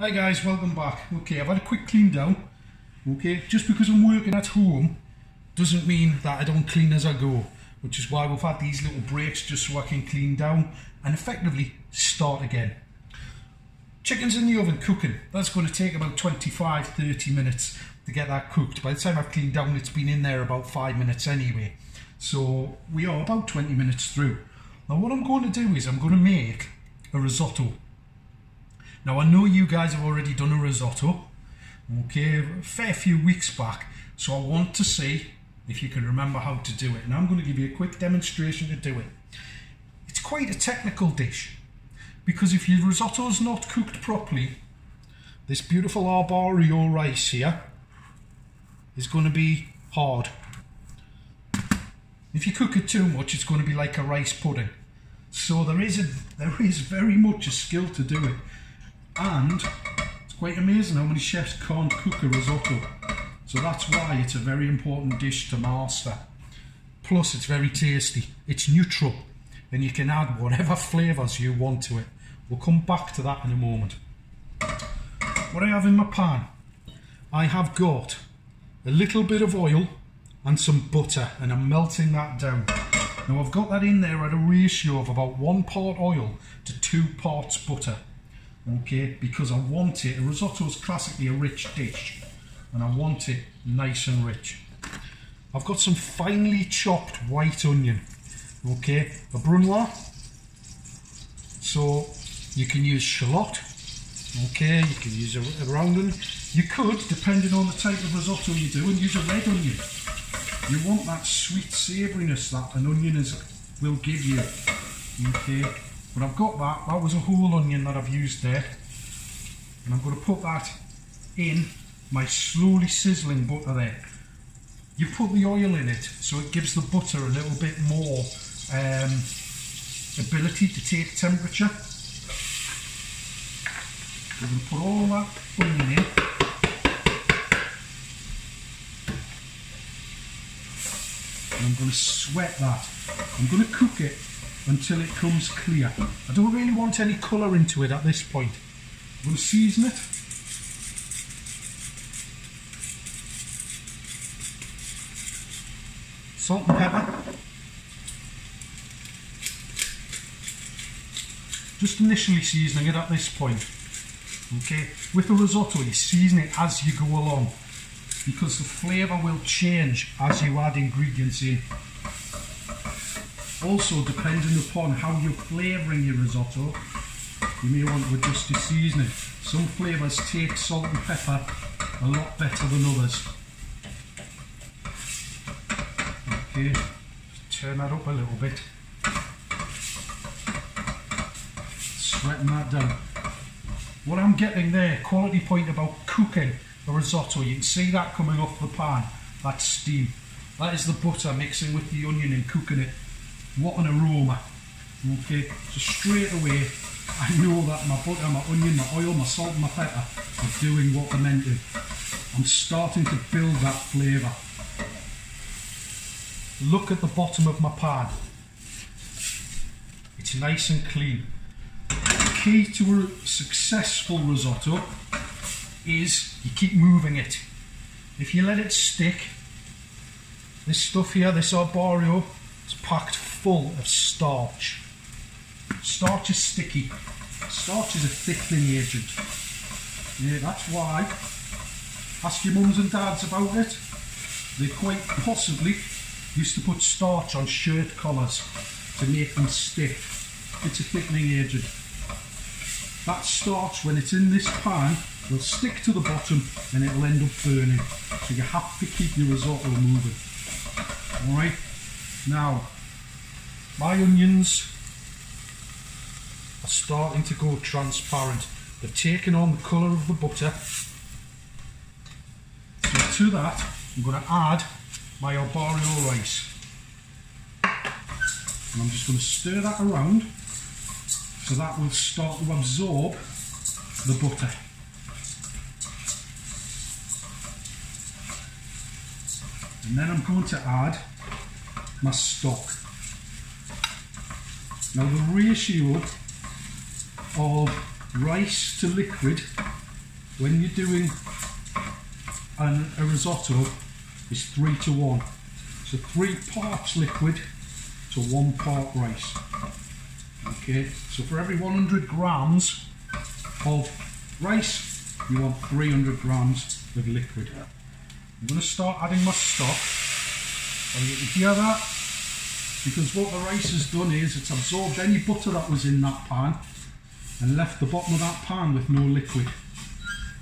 Hi guys, welcome back. Okay, I've had a quick clean down. Okay, just because I'm working at home doesn't mean that I don't clean as I go, which is why we've had these little breaks just so I can clean down and effectively start again. Chicken's in the oven cooking. That's going to take about 25-30 minutes to get that cooked. By the time I've cleaned down, it's been in there about 5 minutes anyway. So we are about 20 minutes through. Now what I'm going to do is I'm going to make a risotto. Now I know you guys have already done a risotto, okay, a fair few weeks back, so I want to see if you can remember how to do it, and I'm going to give you a quick demonstration to do it. It's quite a technical dish, because if your risotto is not cooked properly, this beautiful arborio rice here is going to be hard. If you cook it too much, it's going to be like a rice pudding. So there is very much a skill to do it. And it's quite amazing how many chefs can't cook a risotto. So that's why it's a very important dish to master. Plus it's very tasty. It's neutral and you can add whatever flavours you want to it. We'll come back to that in a moment. What I have in my pan, I have got a little bit of oil and some butter, and I'm melting that down. Now I've got that in there at a ratio of about 1 part oil to 2 parts butter. Okay, because I want it, a risotto is classically a rich dish, and I want it nice and rich. I've got some finely chopped white onion, okay, a brunoise, so you can use shallot, okay, you can use a round onion. You could, depending on the type of risotto you do, and use a red onion. You want that sweet savouriness that an onion will give you, okay. But I've got that was a whole onion that I've used there, and I'm going to put that in my slowly sizzling butter there. You put the oil in it so it gives the butter a little bit more ability to take temperature. We're going to put all that onion in. And I'm going to sweat that. I'm going to cook it until it comes clear. I don't really want any colour into it at this point. I'm going to season it. Salt and pepper. Just initially seasoning it at this point. Okay, with a risotto you season it as you go along, because the flavour will change as you add ingredients in. Also, depending upon how you're flavouring your risotto, you may want to adjust your seasoning. Some flavours take salt and pepper a lot better than others. Okay, turn that up a little bit. Sweating that down. What I'm getting there, quality point about cooking a risotto, you can see that coming off the pan, that steam. That is the butter mixing with the onion and cooking it. What an aroma. Okay, so straight away I know that my butter, my onion, my oil, my salt and my pepper are doing what they're meant to. I'm starting to build that flavour. Look at the bottom of my pan. It's nice and clean. The key to a successful risotto is you keep moving it. If you let it stick, this stuff here, this arborio, is packed full of starch. Starch is sticky. Starch is a thickening agent. Yeah, that's why, ask your mums and dads about it, they quite possibly used to put starch on shirt collars to make them stick. It's a thickening agent. That starch, when it's in this pan, will stick to the bottom and it'll end up burning. So you have to keep your risotto moving. Alright, now my onions are starting to go transparent. They've taken on the colour of the butter. So to that I'm going to add my arborio rice. And I'm just going to stir that around so that will start to absorb the butter. And then I'm going to add my stock. Now the ratio of rice to liquid when you're doing a risotto, is 3 to 1. So 3 parts liquid to 1 part rice. Okay, so for every 100 grams of rice, you want 300 grams of liquid. I'm going to start adding my stock, and you can hear that, because what the rice has done is it's absorbed any butter that was in that pan and left the bottom of that pan with no liquid.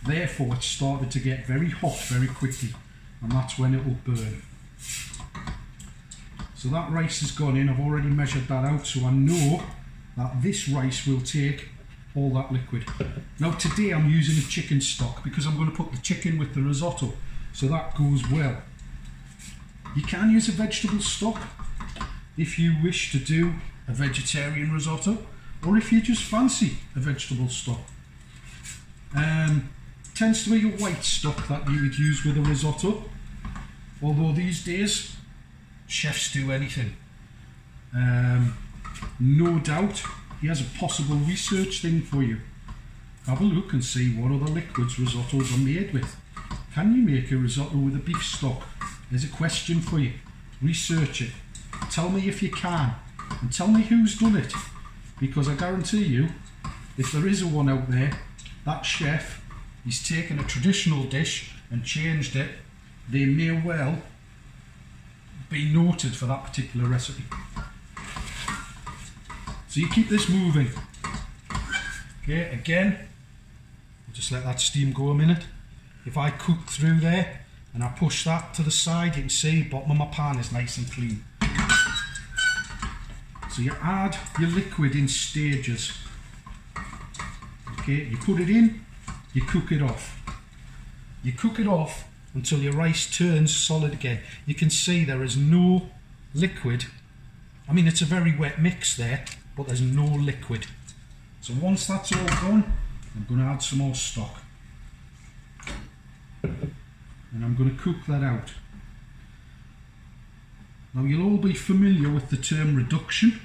Therefore it started to get very hot very quickly, and that's when it will burn. So that rice has gone in. I've already measured that out, so I know that this rice will take all that liquid. Now today I'm using a chicken stock because I'm going to put the chicken with the risotto, so that goes well. You can use a vegetable stock if you wish to do a vegetarian risotto, or if you just fancy a vegetable stock. Tends to be a white stock that you would use with a risotto, although these days chefs do anything. No doubt here's a possible research thing for you. Have a look and see what other liquids risottos are made with. Can you make a risotto with a beef stock? There's a question for you. Research it. Tell me if you can, and tell me who's done it, because I guarantee you, if there is a one out there, that chef, he's taken a traditional dish and changed it. They may well be noted for that particular recipe. So you keep this moving. Okay, again, I'll just let that steam go a minute. If I cook through there and I push that to the side, you can see the bottom of my pan is nice and clean. So you add your liquid in stages. Okay, you put it in, you cook it off. You cook it off until your rice turns solid again. You can see there is no liquid. I mean, it's a very wet mix there, but there's no liquid. So once that's all done, I'm going to add some more stock. And I'm going to cook that out. Now you'll all be familiar with the term reduction,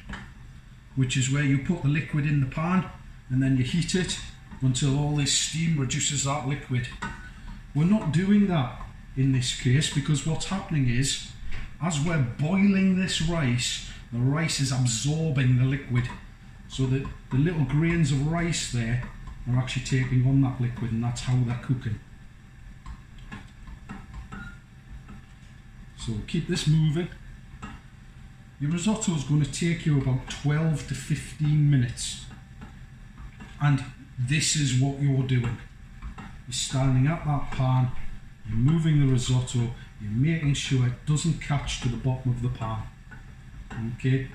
which is where you put the liquid in the pan and then you heat it until all this steam reduces that liquid. We're not doing that in this case, because what's happening is, as we're boiling this rice, the rice is absorbing the liquid, so that the little grains of rice there are actually taking on that liquid, and that's how they're cooking. So keep this moving. Your risotto is going to take you about 12 to 15 minutes, and this is what you're doing. You're standing at that pan, you're moving the risotto, you're making sure it doesn't catch to the bottom of the pan. Okay,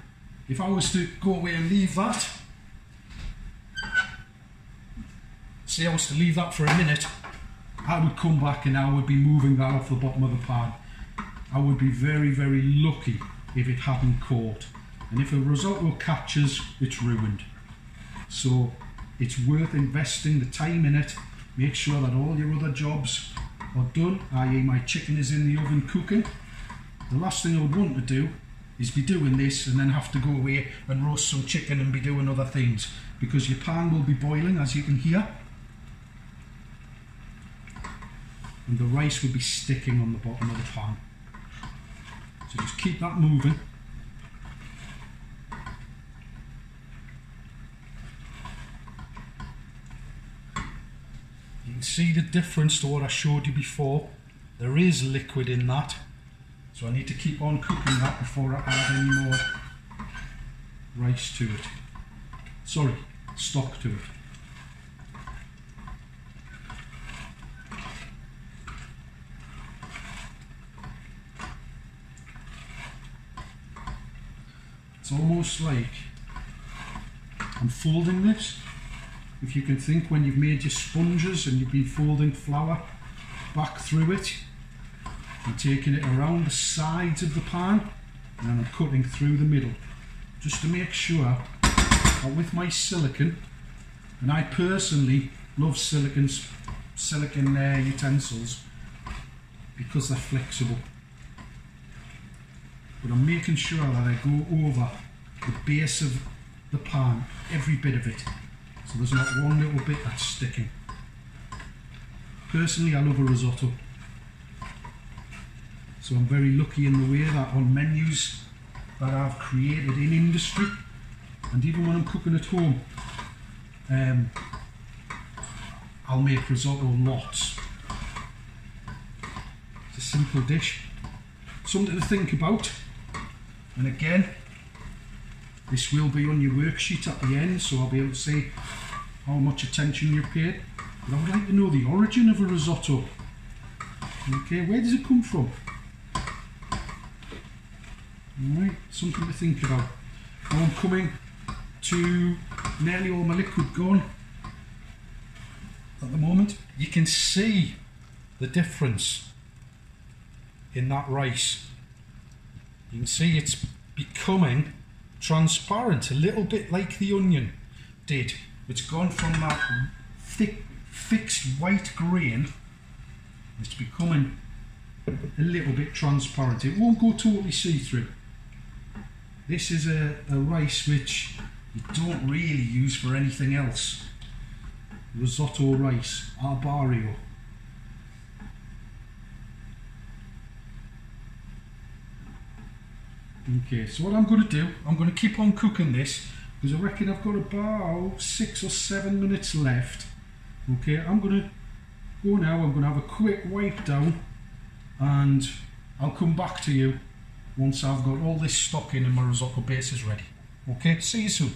if I was to go away and leave that, say I was to leave that for a minute, I would come back and I would be moving that off the bottom of the pan. I would be very, very lucky if it hadn't caught. And if a risotto catches, it's ruined. So it's worth investing the time in it. Make sure that all your other jobs are done, i.e. my chicken is in the oven cooking. The last thing I would want to do is be doing this and then have to go away and roast some chicken and be doing other things, because your pan will be boiling, as you can hear, and the rice will be sticking on the bottom of the pan. So just keep that moving. You can see the difference to what I showed you before. There is liquid in that, so I need to keep on cooking that before I add any more rice to it. Sorry, stock to it. It's almost like I'm folding this. If you can think when you've made your sponges and you've been folding flour back through it and taking it around the sides of the pan, and then I'm cutting through the middle, just to make sure that with my silicone, and I personally love silicone utensils because they're flexible, but I'm making sure that I go over the base of the pan, every bit of it, so there's not one little bit that's sticking. Personally, I love a risotto. So I'm very lucky in the way that on menus that I've created in industry, and even when I'm cooking at home, I'll make risotto lots. It's a simple dish, something to think about. And again, this will be on your worksheet at the end, so I'll be able to see how much attention you've paid. But I would like to know the origin of a risotto. Okay, where does it come from? Alright, something to think about. Now I'm coming to nearly all my liquid gone at the moment. You can see the difference in that rice. You can see it's becoming transparent, a little bit like the onion did. It's gone from that thick, fixed white grain, it's becoming a little bit transparent. It won't go totally see-through. This is a rice which you don't really use for anything else. Risotto rice, arborio. Okay, so what I'm going to do, I'm going to keep on cooking this because I reckon I've got about 6 or 7 minutes left. Okay, I'm going to go now, I'm going to have a quick wipe down and I'll come back to you once I've got all this stock in and my risotto base is ready. Okay, see you soon.